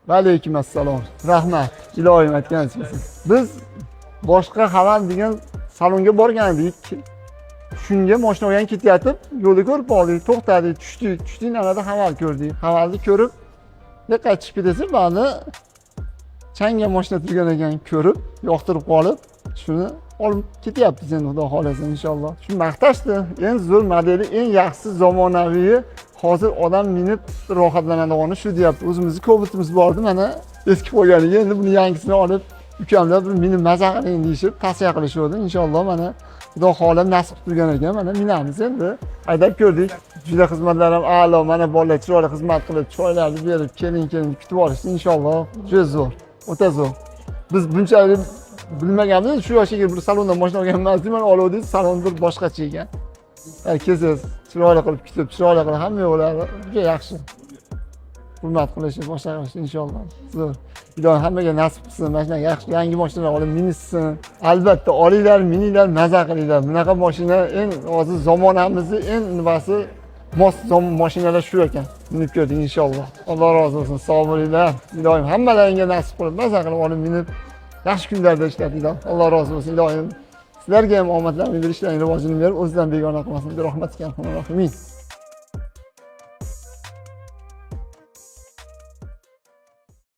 Va alaykum assalom. Rahmat. Ilohim aytganingiz. Biz boshqa xabar degan salonga borgan edik. Shunga mashina bilan ketayotib, yo'lda ko'rib qoldik, to'xtadik, tushdik, narada xabar ko'rdik. Xabarni ko'rib, diqqat chiqib desa, bani changa mashina turgan ekan ko'rib, yoqtirib qolib, shuni olib ketyapmiz endi xudo xolasa inshaalloh. Shu maqtashdi, eng zo'r modeli, eng yaxshi zamonaviy, hozir odam minib rohatlanadigan shu deyapti. O'zimizning Cobalt'imiz bordi, mana eski qo'yganiga endi buni yangisini olib, ukamlar bir minib maza qiling deyishib, tavsiya qilishdi. Inshaalloh mana xudo xohlab nasib turgan ekan, mana minamiz endi. Haydab ko'rdik. Juda xizmatlar ham a'lo, mana bolalar chiroyli xizmat qilib, choylarni berib, keling kutib olishdi inshaalloh. Juda zo'r, o'ta zo'r. Biz bunchalik bilmaganmiz, shu yoshiga bir salondan mashina olgan emas, men oluvdik, salon bir boshqacha ekan. Kelsangiz, chiroyli qilib kutib, chiroyli qilib hamma yo'llar juda yaxshi. Hurmat qilishni boshlaymiz inshaalloh. Zo'r. Ilohim hammaga nasib qilsin, mashina yaxshi, yangi mashinalar olib minishsin. Albatta olinglar, mininglar, maza qilinglar. Bunaqa mashina eng hozir zamonamizning eng nimasi mos mashinalar shu ekan. Minib ko'rdik inshaalloh. Alloh rozi bo'lsin. Sog' bo'linglar. Ilohim hammalaringga nasib qilib, maza qilib olib minib yaxshi kunlarda ishlatinglar. Alloh rozi bo'lsin. Ilohim sizlarga ham omadlarni berishlaring rivojini berib, o'zidan begona qilmasin. Rahmat qilsin.